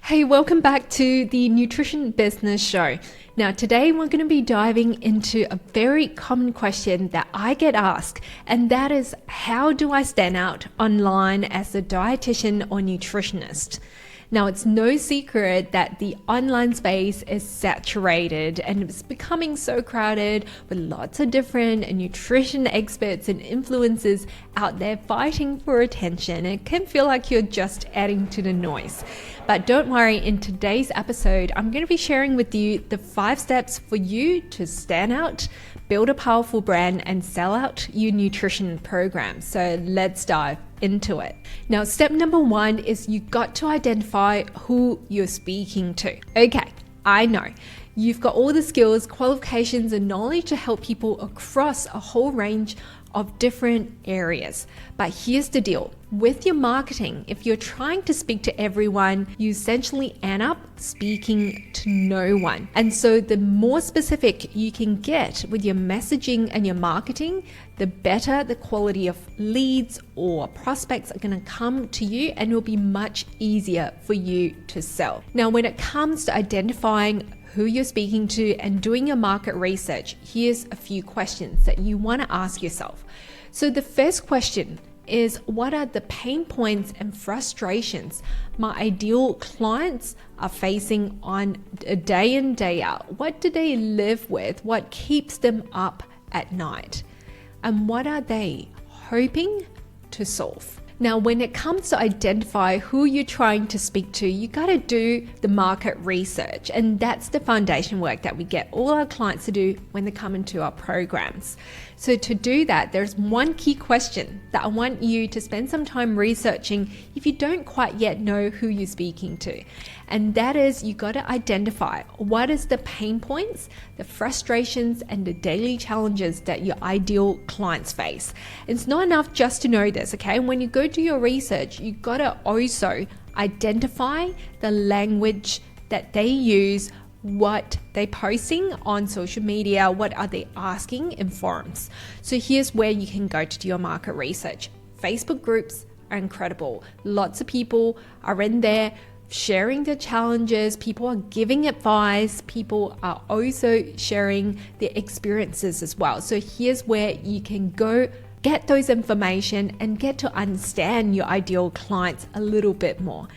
Hey, welcome back to the Nutrition Business Show. Now, today we're going to be diving into a very common question that I get asked, and that is, how do I stand out online as a dietitian or nutritionist? Now, it's no secret that the online space is saturated and it's becoming so crowded with lots of different nutrition experts and influencers out there fighting for attention. It can feel like you're just adding to the noise. But don't worry, in today's episode, I'm going to be sharing with you the 5 steps for you to stand out, build a powerful brand, and sell out your nutrition program. So let's dive into it. Now, step number 1 is you got to identify who you're speaking to. Okay, I know you've got all the skills, qualifications, and knowledge to help people across a whole range of different areas. But here's the deal. With your marketing, if you're trying to speak to everyone, you essentially end up speaking to no one. And so the more specific you can get with your messaging and your marketing, the better the quality of leads or prospects are going to come to you, and it will be much easier for you to sell. Now, when it comes to identifying who you're speaking to and doing your market research, here's a few questions that you want to ask yourself. So the first question is, what are the pain points and frustrations my ideal clients are facing on a day in, day out? What do they live with? What keeps them up at night? And what are they hoping to solve? Now, when it comes to identify who you're trying to speak to, you got to do the market research. And that's the foundation work that we get all our clients to do when they come into our programs. So to do that, there's one key question that I want you to spend some time researching if you don't quite yet know who you're speaking to. And that is, you got to identify what is the pain points, the frustrations, and the daily challenges that your ideal clients face. It's not enough just to know this, okay? When you go do your research, you got to also identify the language that they use, what they're posting on social media, what are they asking in forums. So here's where you can go to do your market research. Facebook groups are incredible. Lots of people are in there sharing their challenges, people are giving advice, people are also sharing their experiences as well. So here's where you can go get those information and get to understand your ideal clients a little bit more.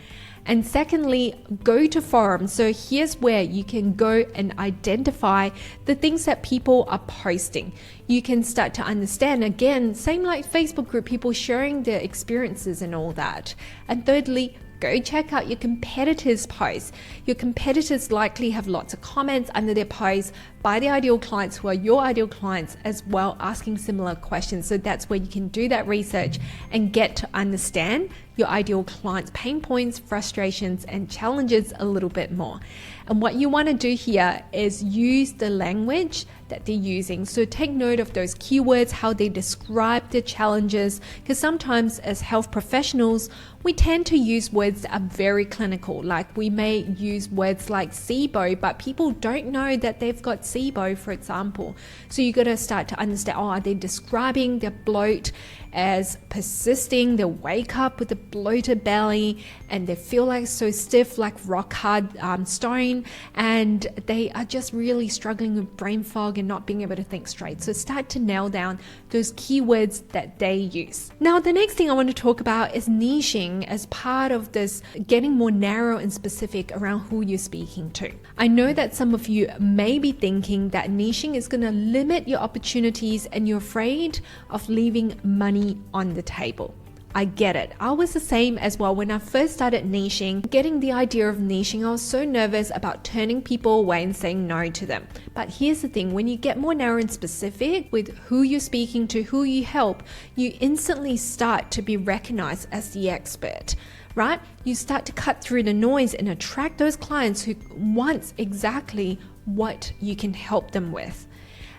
And secondly, go to forums. So here's where you can go and identify the things that people are posting. You can start to understand, again, same like Facebook group, people sharing their experiences and all that. And thirdly, go check out your competitors' posts. Your competitors likely have lots of comments under their posts by the ideal clients who are your ideal clients as well, asking similar questions. So that's where you can do that research and get to understand your ideal clients' pain points, frustrations, and challenges a little bit more. And what you want to do here is use the language that they're using. So take note of those keywords, how they describe the challenges, because sometimes as health professionals, we tend to use words that are very clinical. Like we may use words like SIBO, but people don't know that they've got SIBO, for example. So you got to start to understand, are they describing their bloat as persisting? They wake up with a bloated belly and they feel like so stiff, like rock hard stone, and they are just really struggling with brain fog and not being able to think straight. So start to nail down those keywords that they use. Now, the next thing I want to talk about is niching as part of this, getting more narrow and specific around who you're speaking to. I know that some of you may be thinking that niching is going to limit your opportunities and you're afraid of leaving money on the table. I get it. I was the same as well. When I first started niching, getting the idea of niching, I was so nervous about turning people away and saying no to them. But here's the thing, when you get more narrow and specific with who you're speaking to, who you help, you instantly start to be recognized as the expert, right? You start to cut through the noise and attract those clients who want exactly what you can help them with.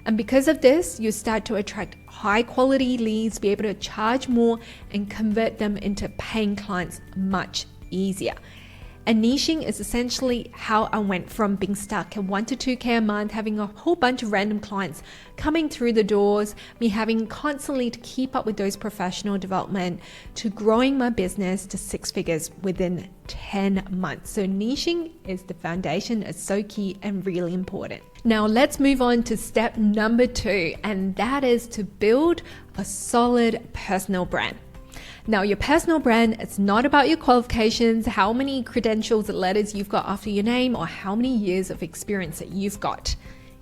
And because of this, you start to attract high quality leads, be able to charge more and convert them into paying clients much easier. And niching is essentially how I went from being stuck at 1 to 2K a month, having a whole bunch of random clients coming through the doors, me having constantly to keep up with those professional development, to growing my business to 6 figures within 10 months. So niching is the foundation. It's so key and really important. Now let's move on to step number 2, and that is to build a solid personal brand. Now, your personal brand, it's not about your qualifications, how many credentials and letters you've got after your name, or how many years of experience that you've got.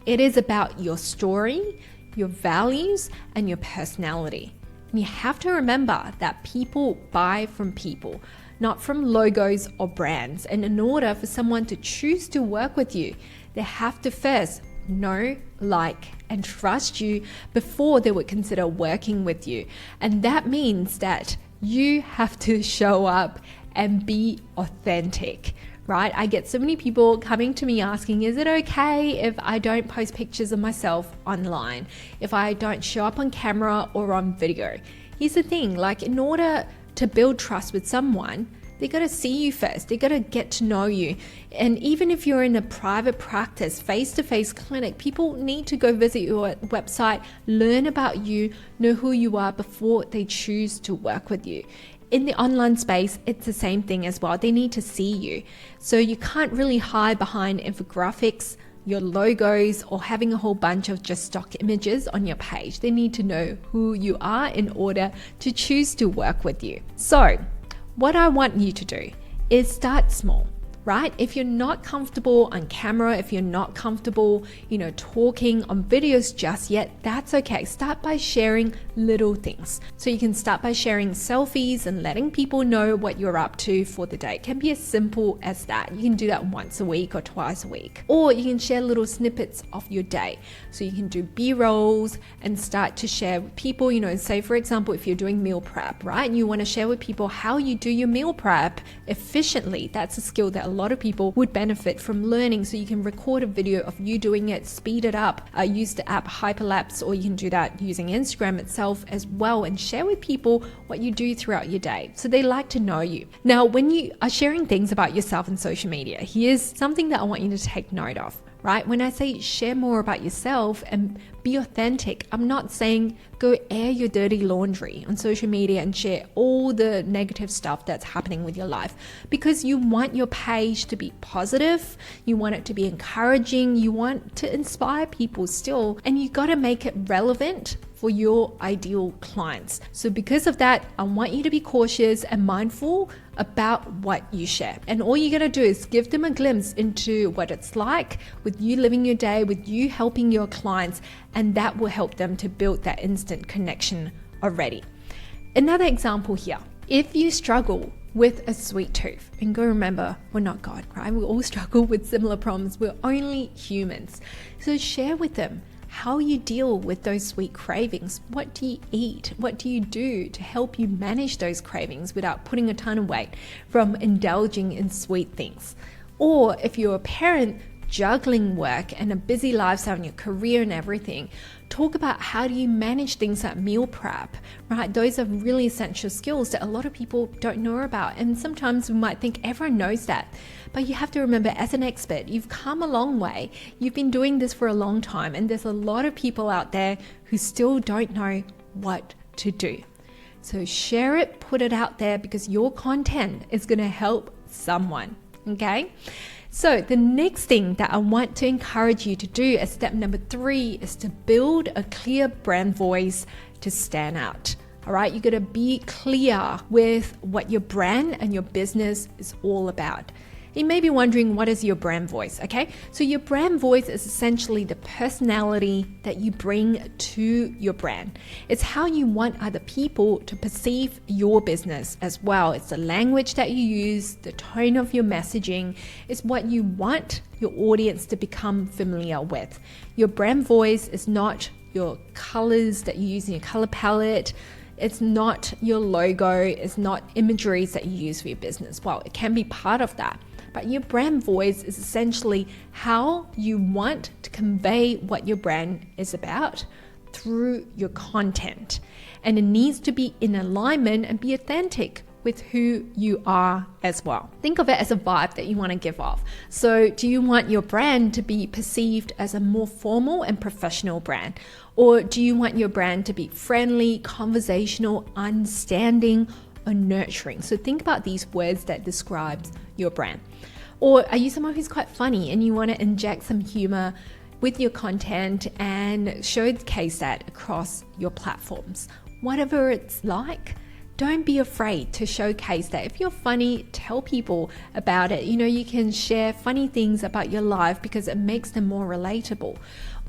It is about your story, your values, and your personality. And you have to remember that people buy from people, not from logos or brands. And in order for someone to choose to work with you, they have to first know, like, and trust you before they would consider working with you. And that means that you have to show up and be authentic, right? I get so many people coming to me asking, is it okay if I don't post pictures of myself online, if I don't show up on camera or on video? Here's the thing, like, in order to build trust with someone, they got to see you first. They got to get to know you. And even if you're in a private practice, face-to-face clinic, people need to go visit your website, learn about you, know who you are before they choose to work with you. In the online space, it's the same thing as well. They need to see you. So you can't really hide behind infographics, your logos, or having a whole bunch of just stock images on your page. They need to know who you are in order to choose to work with you. So what I want you to do is start small, right? If you're not comfortable on camera, if you're not comfortable, talking on videos just yet, that's okay. Start by sharing little things. So you can start by sharing selfies and letting people know what you're up to for the day. It can be as simple as that. You can do that once a week or twice a week. Or you can share little snippets of your day. So you can do B-rolls and start to share with people, say for example, if you're doing meal prep, right? And you want to share with people how you do your meal prep efficiently. That's a skill that a lot of people would benefit from learning. So you can record a video of you doing it, speed it up, use the app Hyperlapse, or you can do that using Instagram itself as well, and share with people what you do throughout your day so they like to know you. Now, when you are sharing things about yourself on social media, here's something that I want you to take note of. Right? When I say share more about yourself and be authentic, I'm not saying go air your dirty laundry on social media and share all the negative stuff that's happening with your life, because you want your page to be positive, you want it to be encouraging, you want to inspire people still, and you got to make it relevant for your ideal clients. So because of that, I want you to be cautious and mindful about what you share. And all you're going to do is give them a glimpse into what it's like with you living your day, with you helping your clients, and that will help them to build that instant connection already. Another example here, if you struggle with a sweet tooth, and go remember, we're not God, right? We all struggle with similar problems. We're only humans. So share with them how you deal with those sweet cravings. What do you eat? What do you do to help you manage those cravings without putting a ton of weight from indulging in sweet things? Or if you're a parent juggling work and a busy lifestyle and your career and everything, talk about how do you manage things like meal prep, right? Those are really essential skills that a lot of people don't know about. And sometimes we might think everyone knows that. But you have to remember, as an expert, you've come a long way. You've been doing this for a long time. And there's a lot of people out there who still don't know what to do. So share it, put it out there, because your content is going to help someone, okay? So the next thing that I want to encourage you to do as step number 3 is to build a clear brand voice to stand out. All right, you got to be clear with what your brand and your business is all about. You may be wondering, what is your brand voice? Okay, so your brand voice is essentially the personality that you bring to your brand. It's how you want other people to perceive your business as well. It's the language that you use, the tone of your messaging. It's what you want your audience to become familiar with. Your brand voice is not your colors that you use in your color palette. It's not your logo. It's not imageries that you use for your business. Well, it can be part of that. But your brand voice is essentially how you want to convey what your brand is about through your content. And it needs to be in alignment and be authentic with who you are as well. Think of it as a vibe that you want to give off. So do you want your brand to be perceived as a more formal and professional brand? Or do you want your brand to be friendly, conversational, understanding, or nurturing? So think about these words that describes your brand. Or are you someone who's quite funny and you want to inject some humor with your content and showcase that across your platforms? Whatever it's like, don't be afraid to showcase that. If you're funny, tell people about it. You can share funny things about your life because it makes them more relatable.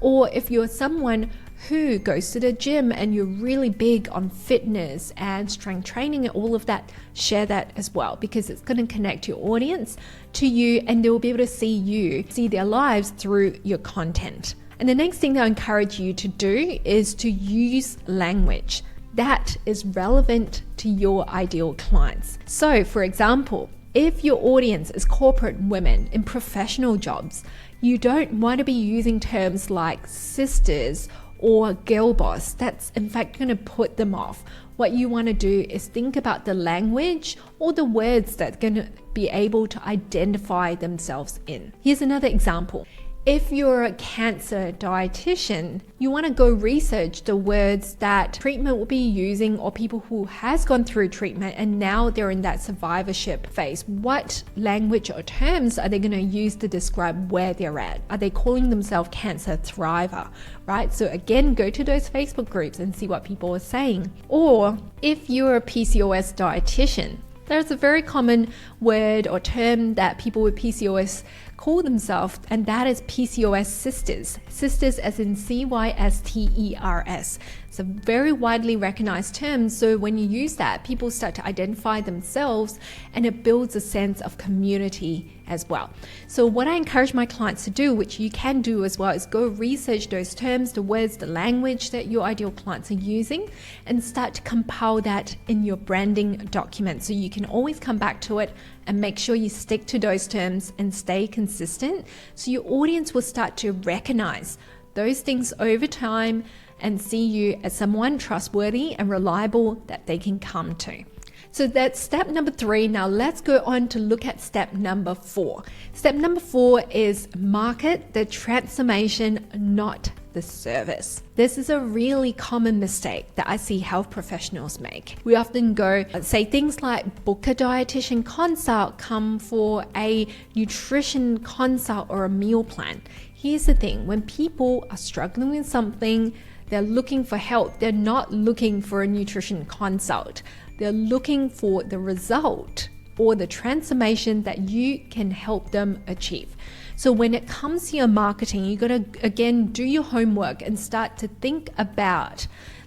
Or if you're someone who goes to the gym and you're really big on fitness and strength training and all of that, share that as well, because it's going to connect your audience to you and they will be able to see their lives through your content. And the next thing that I encourage you to do is to use language that is relevant to your ideal clients. So for example, if your audience is corporate women in professional jobs, you don't want to be using terms like sisters or girl boss. That's in fact going to put them off. What you want to do is think about the language or the words that are going to be able to identify themselves in. Here's another example. If you're a cancer dietitian, you want to go research the words that treatment will be using, or people who has gone through treatment and now they're in that survivorship phase. What language or terms are they going to use to describe where they're at? Are they calling themselves cancer thriver, right? So again, go to those Facebook groups and see what people are saying. Or if you're a PCOS dietitian, there's a very common word or term that people with PCOS call themselves, and that is PCOS sisters. Sisters as in CYSTERS. It's a very widely recognized term, so when you use that, people start to identify themselves and it builds a sense of community as well. So what I encourage my clients to do, which you can do as well, is go research those terms, the words, the language that your ideal clients are using, and start to compile that in your branding document so you can always come back to it and make sure you stick to those terms and stay consistent, so your audience will start to recognize those things over time and see you as someone trustworthy and reliable that they can come to. So that's step number 3. Now let's go on to look at step number 4. Step number 4 is market the transformation, not the service. This is a really common mistake that I see health professionals make. We often go say things like book a dietitian consult, come for a nutrition consult or a meal plan. Here's the thing, when people are struggling with something, they're looking for help. They're not looking for a nutrition consult. They're looking for the result or the transformation that you can help them achieve. So when it comes to your marketing, you got to, again, do your homework and start to think about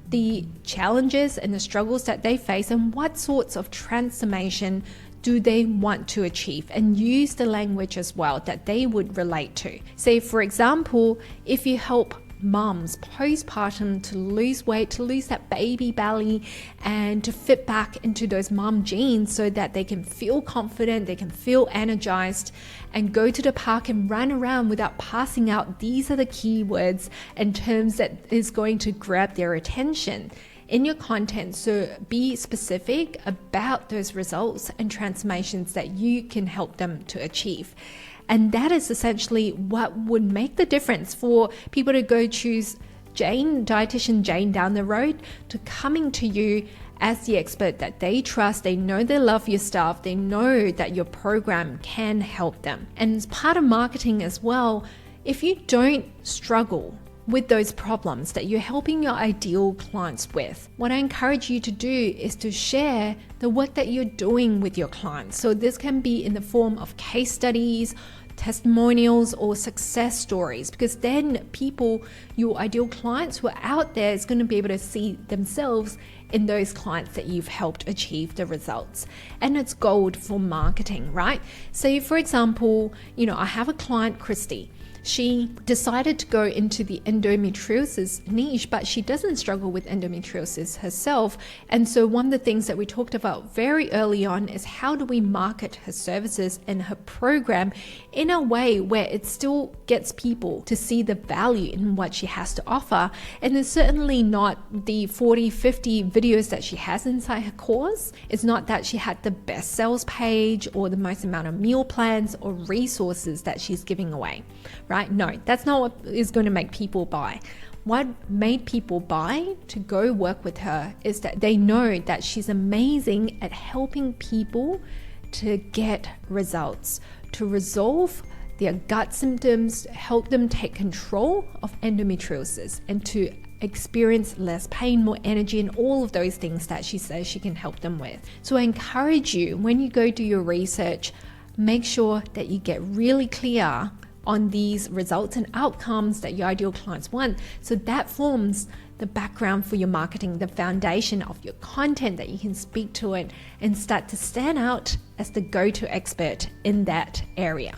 the challenges and the struggles that they face and what sorts of transformation do they want to achieve, and use the language as well that they would relate to. Say, for example, if you help moms postpartum to lose weight, to lose that baby belly and to fit back into those mom jeans so that they can feel confident, they can feel energized and go to the park and run around without passing out. These are the keywords and terms that is going to grab their attention in your content. So be specific about those results and transformations that you can help them to achieve. And that is essentially what would make the difference for people to go choose Dietitian Jane down the road to coming to you as the expert that they trust. They know they love your stuff. They know that your program can help them. And as part of marketing as well, if you don't struggle with those problems that you're helping your ideal clients with, what I encourage you to do is to share the work that you're doing with your clients. So this can be in the form of case studies, testimonials, or success stories, because then people, your ideal clients who are out there, is going to be able to see themselves in those clients that you've helped achieve the results. And it's gold for marketing, right? So for example, I have a client, Christy. She decided to go into the endometriosis niche, but she doesn't struggle with endometriosis herself. And so one of the things that we talked about very early on is how do we market her services and her program in a way where it still gets people to see the value in what she has to offer. And it's certainly not the 40, 50 videos that she has inside her course. It's not that she had the best sales page or the most amount of meal plans or resources that she's giving away, right? No, that's not what is going to make people buy. What made people buy to go work with her is that they know that she's amazing at helping people to get results, to resolve their gut symptoms, help them take control of endometriosis, and to experience less pain, more energy, and all of those things that she says she can help them with. So I encourage you, when you go do your research, make sure that you get really clear on these results and outcomes that your ideal clients want. So that forms the background for your marketing, the foundation of your content that you can speak to it and start to stand out as the go-to expert in that area.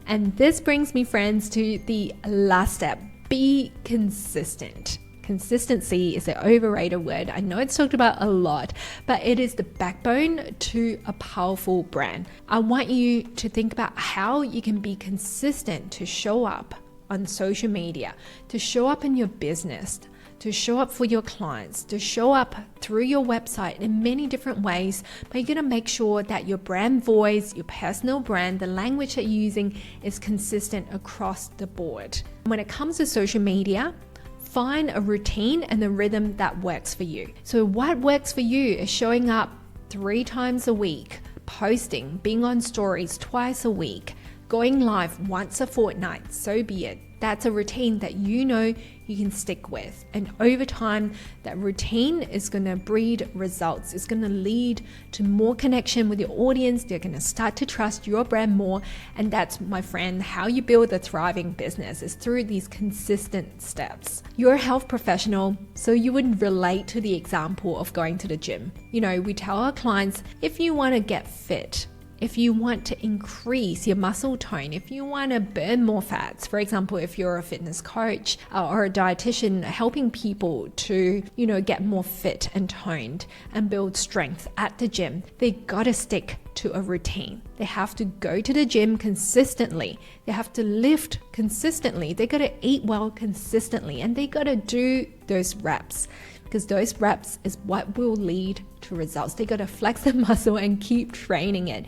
And this brings me, friends, to the last step. Be consistent. Consistency is an overrated word. I know it's talked about a lot, but it is the backbone to a powerful brand. I want you to think about how you can be consistent to show up on social media, to show up in your business, to show up for your clients, to show up through your website in many different ways. But you're going to make sure that your brand voice, your personal brand, the language that you're using is consistent across the board. When it comes to social media, find a routine and a rhythm that works for you. So what works for you is showing up 3 times a week, posting, being on stories twice a week, going live once a fortnight, so be it. That's a routine that you know you can stick with. And over time, that routine is going to breed results. It's going to lead to more connection with your audience. They're going to start to trust your brand more. And that's, my friend, how you build a thriving business, is through these consistent steps. You're a health professional, so you would relate to the example of going to the gym. You know, we tell our clients, if you want to get fit, if you want to increase your muscle tone, if you want to burn more fats, for example, if you're a fitness coach or a dietitian helping people to, get more fit and toned and build strength at the gym, they gotta stick to a routine. They have to go to the gym consistently. They have to lift consistently. They gotta eat well consistently, and they gotta do those reps, because those reps is what will lead to results. They got to flex the muscle and keep training it.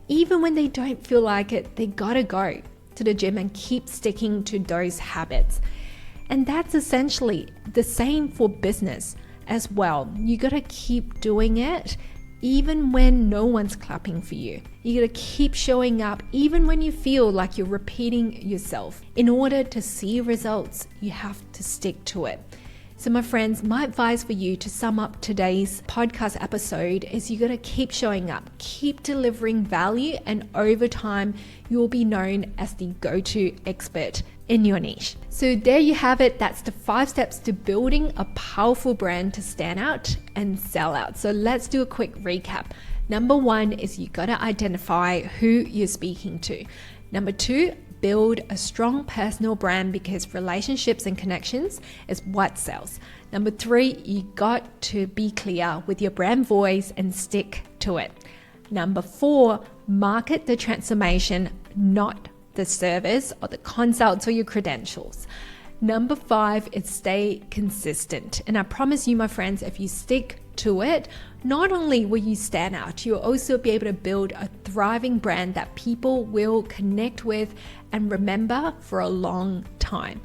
Even when they don't feel like it, they got to go to the gym and keep sticking to those habits. And that's essentially the same for business as well. You got to keep doing it even when no one's clapping for you. You got to keep showing up even when you feel like you're repeating yourself. In order to see results, you have to stick to it. So my friends, my advice for you to sum up today's podcast episode is you got to keep showing up, keep delivering value, and over time, you will be known as the go-to expert in your niche. So there you have it. That's the 5 steps to building a powerful brand to stand out and sell out. So let's do a quick recap. Number 1 is you got to identify who you're speaking to. Number 2, build a strong personal brand, because relationships and connections is what sells. Number 3, you got to be clear with your brand voice and stick to it. Number 4, market the transformation, not the service or the consults or your credentials. Number 5 is stay consistent. And I promise you, my friends, if you stick to it, not only will you stand out, you'll also be able to build a thriving brand that people will connect with and remember for a long time.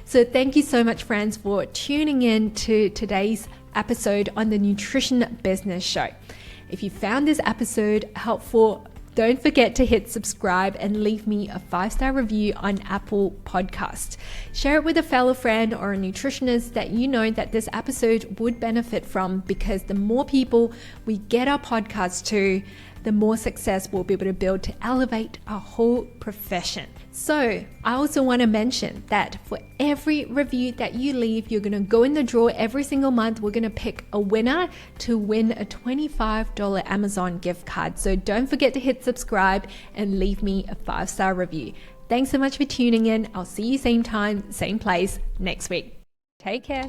So thank you so much, friends, for tuning in to today's episode on the Nutrition Business Show. If you found this episode helpful, don't forget to hit subscribe and leave me a 5-star review on Apple Podcasts. Share it with a fellow friend or a nutritionist that you know that this episode would benefit from, because the more people we get our podcast to, the more success we'll be able to build to elevate our whole profession. So I also want to mention that for every review that you leave, you're going to go in the draw every single month. We're going to pick a winner to win a $25 Amazon gift card. So don't forget to hit subscribe and leave me a 5-star review. Thanks so much for tuning in. I'll see you same time, same place next week. Take care.